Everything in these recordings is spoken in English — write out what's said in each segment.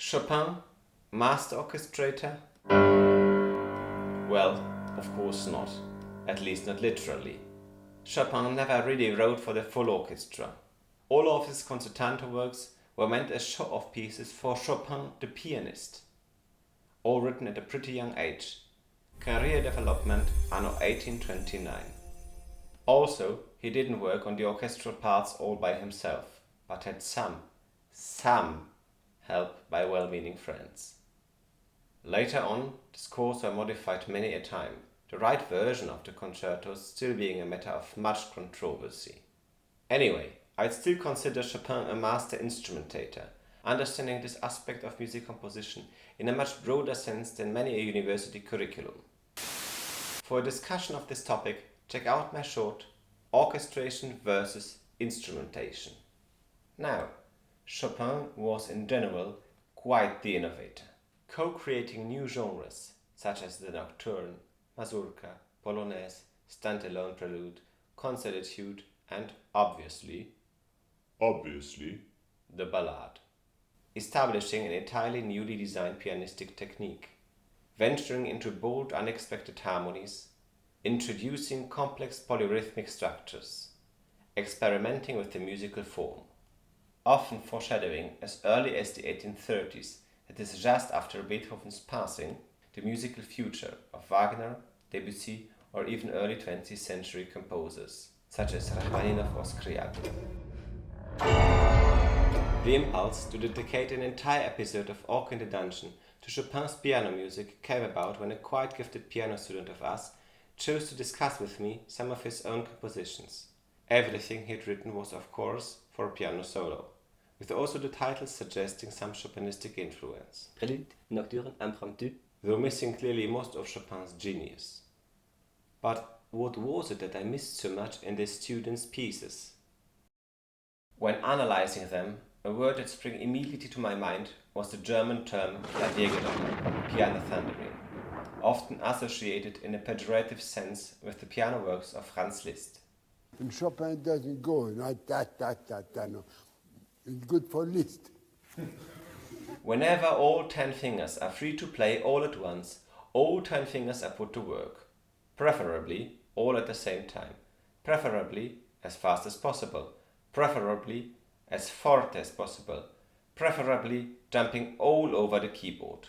Chopin, Master Orchestrator? Well, of course not. At least not literally. Chopin never really wrote for the full orchestra. All of his concertanto works were meant as show-off pieces for Chopin the pianist. All written at a pretty young age. Career development anno 1829. Also, he didn't work on the orchestral parts all by himself, but had some help by well-meaning friends. Later on, the scores were modified many a time, the right version of the concertos still being a matter of much controversy. Anyway, I'd still consider Chopin a master instrumentator, understanding this aspect of music composition in a much broader sense than many a university curriculum. For a discussion of this topic, check out my short Orchestration versus Instrumentation. Now, Chopin was in general quite the innovator, co-creating new genres such as the nocturne, mazurka, polonaise, stand-alone prelude, concert etude, and obviously, the ballade, establishing an entirely newly designed pianistic technique, venturing into bold, unexpected harmonies, introducing complex polyrhythmic structures, experimenting with the musical form, often foreshadowing as early as the 1830s that is just after Beethoven's passing, the musical future of Wagner, Debussy, or even early 20th century composers, such as Rachmaninoff or Scriabin. The impulse to dedicate an entire episode of Orc in the Dungeon to Chopin's piano music came about when a quite gifted piano student of us chose to discuss with me some of his own compositions. Everything he had written was, of course, for a piano solo, with also the titles suggesting some Chopinistic influence. Prélude, nocturne, impromptu. Though missing clearly most of Chopin's genius. But what was it that I missed so much in the students' pieces? When analyzing them, a word that sprang immediately to my mind was the German term Klaviergedoppel, piano thundering, often associated in a pejorative sense with the piano works of Franz Liszt. And Chopin doesn't go like that, no. It's good for Liszt. Whenever all 10 fingers are free to play all at once, all 10 fingers are put to work. Preferably all at the same time. Preferably as fast as possible. Preferably as forte as possible. Preferably jumping all over the keyboard.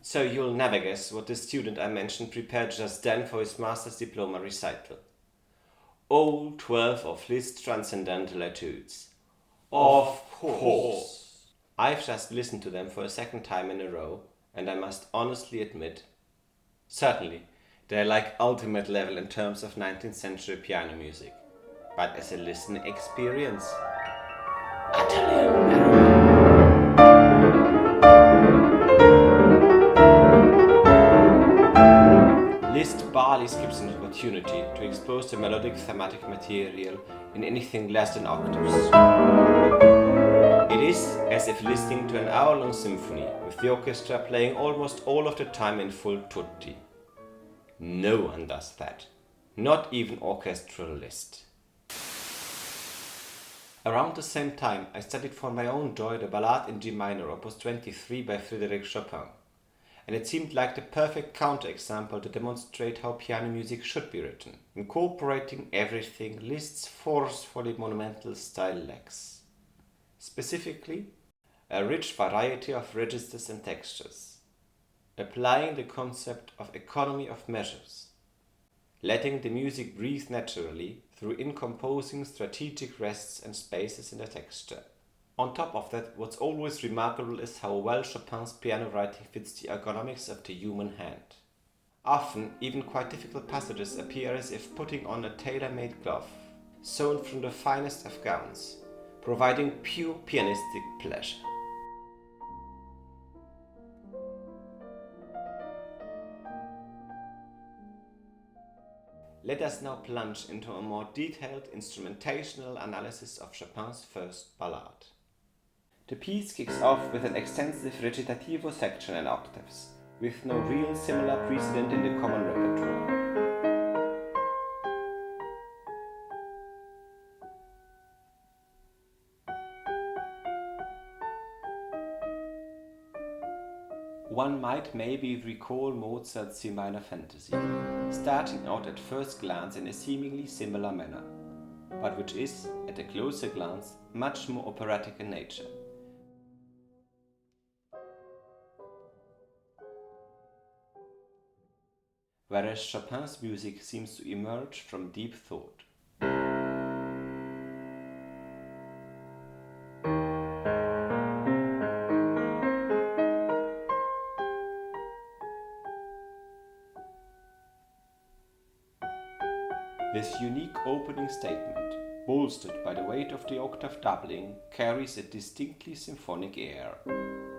So you'll never guess what the student I mentioned prepared just then for his master's diploma recital. All 12 of Liszt's transcendental etudes. Of course. I've just listened to them for a second time in a row, and I must honestly admit, certainly, they're like ultimate level in terms of 19th century piano music. But as a listening experience, utterly unbearable. Liszt barely skips an opportunity to expose the melodic thematic material in anything less than octaves. It is as if listening to an hour-long symphony with the orchestra playing almost all of the time in full tutti. No one does that, not even orchestral Liszt. Around the same time, I studied for my own joy the Ballade in G minor, opus 23 by Frédéric Chopin, and it seemed like the perfect counterexample to demonstrate how piano music should be written, incorporating everything Liszt's forcefully monumental style lacks. Specifically, a rich variety of registers and textures, applying the concept of economy of measures, letting the music breathe naturally through incomposing strategic rests and spaces in the texture. On top of that, what's always remarkable is how well Chopin's piano writing fits the ergonomics of the human hand. Often, even quite difficult passages appear as if putting on a tailor-made glove, sewn from the finest of gowns, providing pure pianistic pleasure. Let us now plunge into a more detailed instrumentational analysis of Chopin's first ballade. The piece kicks off with an extensive recitativo section in octaves, with no real similar precedent in the common repertoire. One might maybe recall Mozart's C minor fantasy, starting out at first glance in a seemingly similar manner, but which is, at a closer glance, much more operatic in nature. Whereas Chopin's music seems to emerge from deep thought. This unique opening statement, bolstered by the weight of the octave doubling, carries a distinctly symphonic air.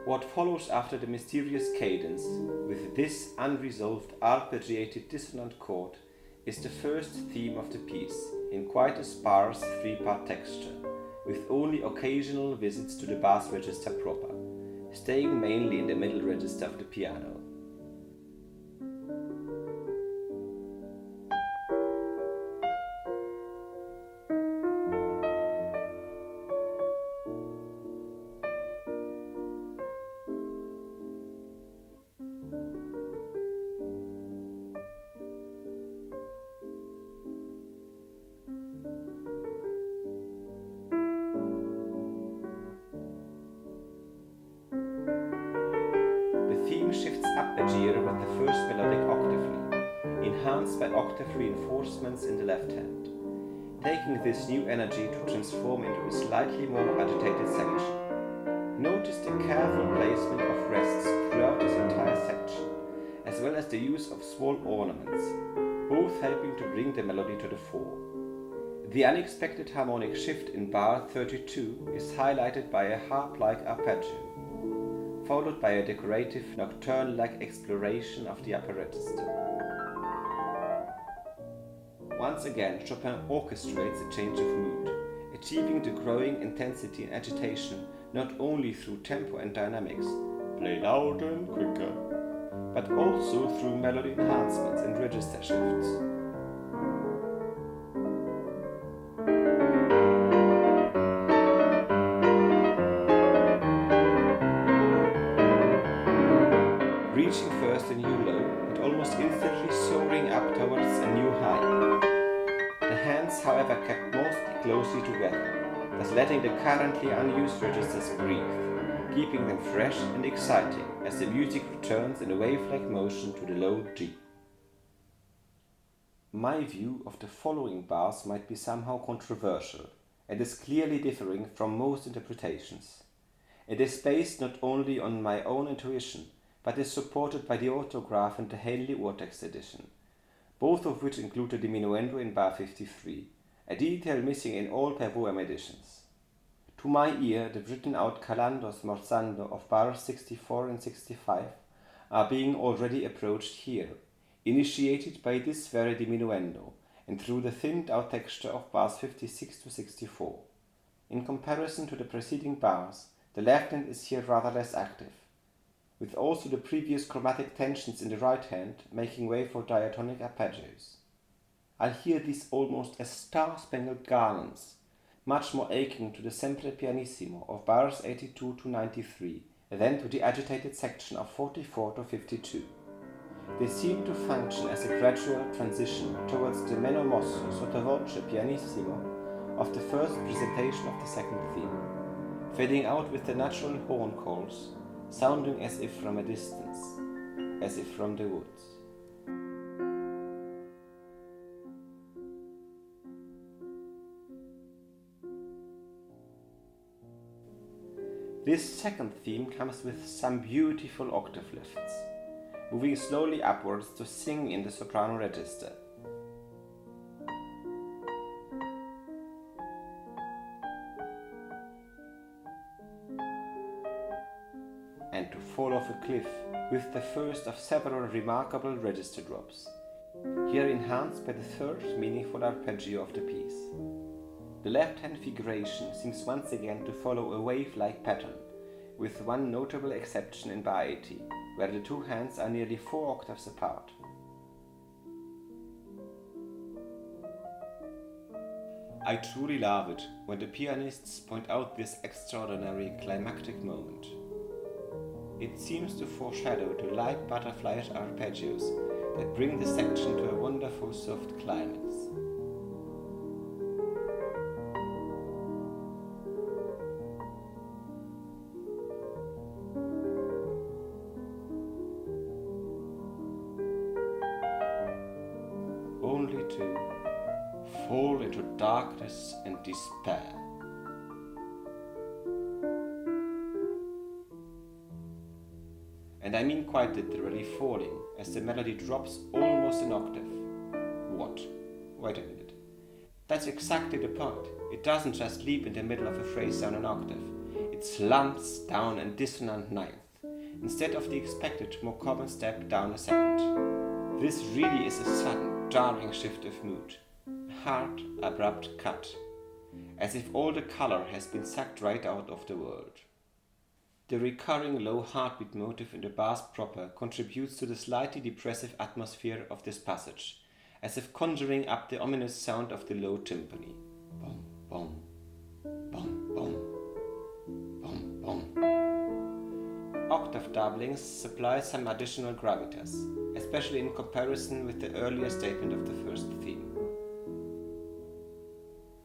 What follows after the mysterious cadence, with this unresolved arpeggiated dissonant chord, is the first theme of the piece, in quite a sparse three-part texture, with only occasional visits to the bass register proper, staying mainly in the middle register of the piano. Shifts up a gear with the first melodic octave lead, enhanced by octave reinforcements in the left hand, taking this new energy to transform into a slightly more agitated section. Notice the careful placement of rests throughout this entire section, as well as the use of small ornaments, both helping to bring the melody to the fore. The unexpected harmonic shift in bar 32 is highlighted by a harp-like arpeggio, followed by a decorative nocturne-like exploration of the upper register. Once again, Chopin orchestrates a change of mood, achieving the growing intensity and agitation not only through tempo and dynamics, play louder and quicker, but also through melody enhancements and register shifts. Reaching first a new low, and almost instantly soaring up towards a new high. The hands, however, kept mostly closely together, thus letting the currently unused registers breathe, keeping them fresh and exciting as the music returns in a wave-like motion to the low G. My view of the following bars might be somehow controversial, and is clearly differing from most interpretations. It is based not only on my own intuition, but is supported by the autograph and the Henley Urtext edition, both of which include a diminuendo in bar 53, a detail missing in all per Bohème editions. To my ear, the written out calando smorzando of bars 64 and 65 are being already approached here, initiated by this very diminuendo, and through the thinned out texture of bars 56 to 64. In comparison to the preceding bars, the left hand is here rather less active, with also the previous chromatic tensions in the right hand making way for diatonic arpeggios. I hear these almost as star-spangled garlands, much more akin to the sempre pianissimo of bars 82 to 93 than to the agitated section of 44 to 52. They seem to function as a gradual transition towards the meno mosso sottovoce pianissimo of the first presentation of the second theme, fading out with the natural horn calls, sounding as if from a distance, as if from the woods. This second theme comes with some beautiful octave lifts, moving slowly upwards to sing in the soprano register. And to fall off a cliff with the first of several remarkable register drops, here enhanced by the third meaningful arpeggio of the piece. The left-hand figuration seems once again to follow a wave-like pattern, with one notable exception in bar 80, where the two hands are nearly 4 octaves apart. I truly love it when the pianists point out this extraordinary climactic moment. it seems to foreshadow the light butterflyish arpeggios that bring the section to a wonderful soft climax. Only to fall into darkness and despair. And I mean quite literally falling, as the melody drops almost an octave. What? Wait a minute. That's exactly the point. It doesn't just leap in the middle of a phrase down an octave. It slumps down a dissonant ninth, instead of the expected, more common step down a second. This really is a sudden, jarring shift of mood. A hard, abrupt cut. As if all the color has been sucked right out of the world. The recurring low heartbeat motif in the bass proper contributes to the slightly depressive atmosphere of this passage, as if conjuring up the ominous sound of the low timpani. Bom, bom, bom, bom, bom, bom. Octave doublings supply some additional gravitas, especially in comparison with the earlier statement of the first theme.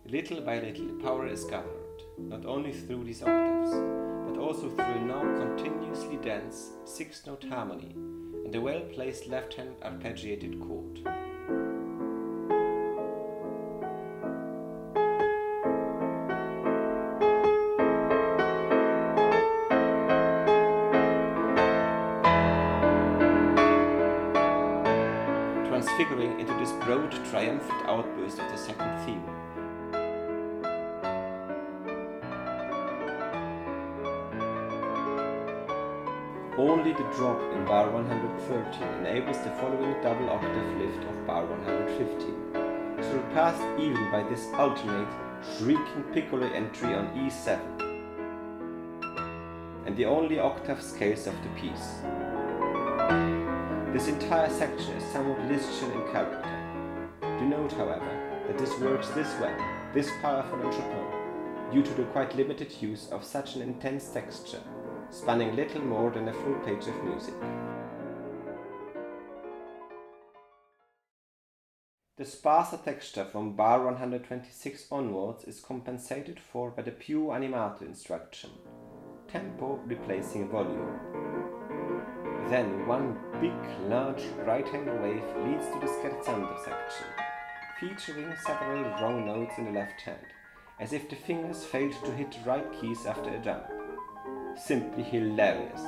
Little by little, power is gathered, not only through these octaves, but also through a now continuously dense six-note harmony and a well-placed left-hand arpeggiated chord. Transfiguring into this broad, triumphant outburst of the second theme. Only the drop in bar 113 enables the following double octave lift of bar 115, surpassed even by this alternate, shrieking piccolo entry on E7, and the only octave scales of the piece. This entire section is somewhat Lisztian in character. Do note, however, that this works this well, this powerful in Chopin, due to the quite limited use of such an intense texture, spanning little more than a full page of music. The sparser texture from bar 126 onwards is compensated for by the pure animato instruction, tempo replacing volume. Then one big, large right-hand wave leads to the scherzando section, featuring several wrong notes in the left hand, as if the fingers failed to hit the right keys after a jump. Simply hilarious.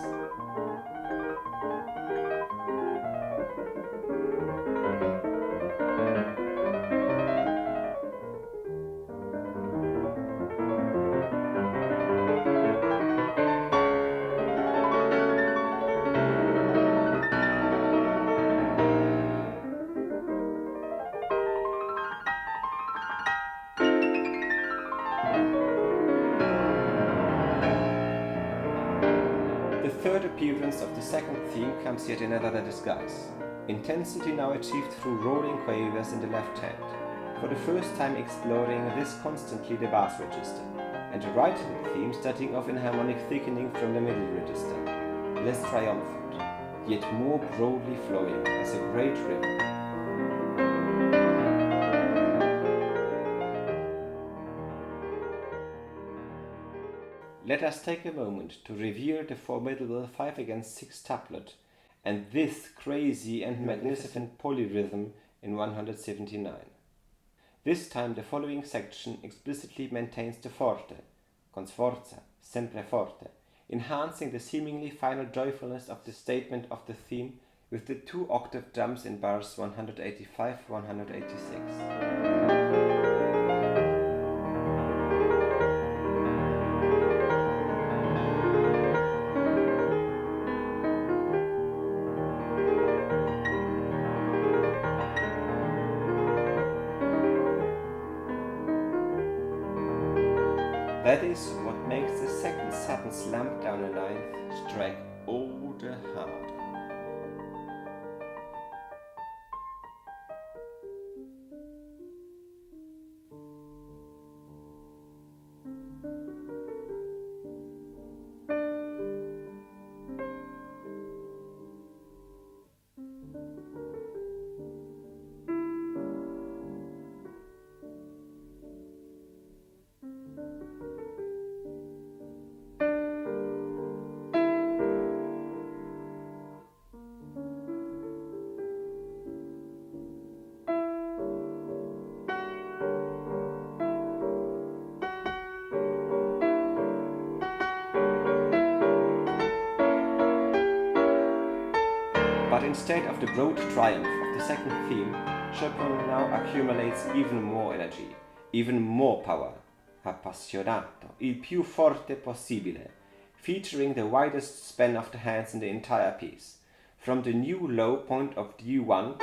The third appearance of the second theme comes yet in another disguise. Intensity now achieved through rolling quavers in the left hand, for the first time exploring this constantly the bass register, and the right hand theme starting off in harmonic thickening from the middle register, less triumphant, yet more broadly flowing as a great river. Let us take a moment to revere the formidable 5/6 tablet and this crazy and magnificent polyrhythm in 179. This time the following section explicitly maintains the forte, con sforza, sempre forte, enhancing the seemingly final joyfulness of the statement of the theme with the two octave jumps in bars 185-186. That is what makes the second sudden slump down a ninth strike all the harder. But instead of the broad triumph of the second theme, Chopin now accumulates even more energy, even more power. Appassionato, il più forte possibile, featuring the widest span of the hands in the entire piece, from the new low point of D1,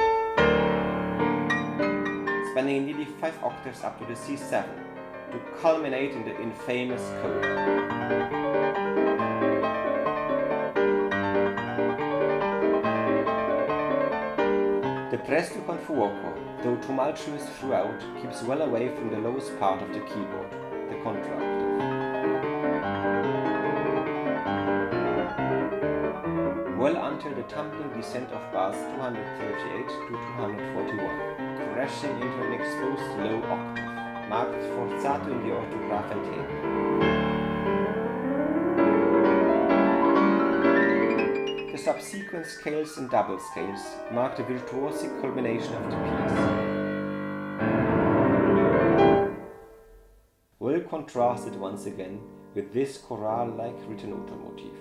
spanning nearly 5 octaves up to the C7, to culminate in the infamous coda. The presto con fuoco, though tumultuous throughout, keeps well away from the lowest part of the keyboard, the contractave. Well until the tumbling descent of bars 238 to 241, crashing into an exposed low octave, marked forzato in the orthograph The subsequent scales and double scales mark the virtuosic culmination of the piece. Well contrasted once again with this chorale-like ritenuto motif.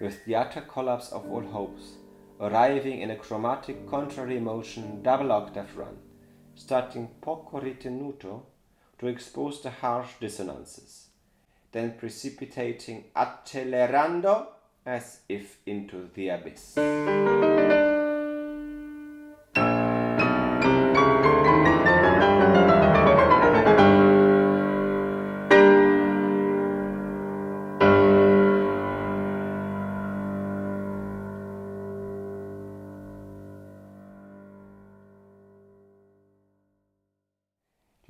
With the utter collapse of all hopes, arriving in a chromatic contrary motion double octave run, starting poco ritenuto to expose the harsh dissonances, then precipitating accelerando as if into the abyss.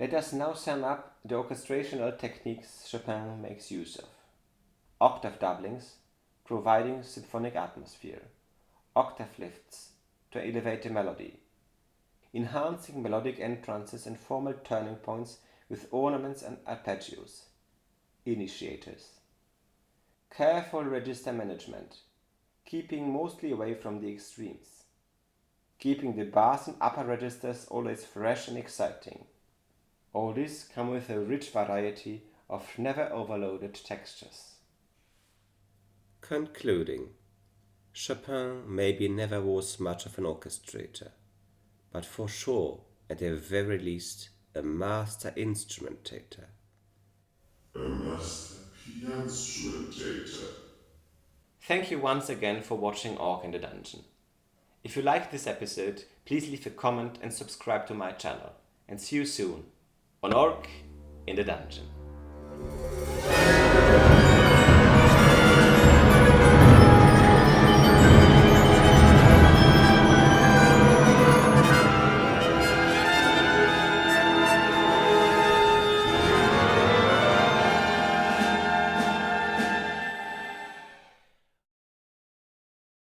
Let us now sum up the orchestrational techniques Chopin makes use of. Octave doublings, providing symphonic atmosphere. Octave lifts, to elevate the melody. Enhancing melodic entrances and formal turning points with ornaments and arpeggios. Initiators. Careful register management, keeping mostly away from the extremes. Keeping the bass and upper registers always fresh and exciting. All this comes with a rich variety of never overloaded textures. Concluding, Chopin maybe never was much of an orchestrator, but for sure, at the very least, a master instrumentator. A master instrumentator. Thank you once again for watching Orc in the Dungeon. If you liked this episode, please leave a comment and subscribe to my channel. And see you soon on Orc in the Dungeon.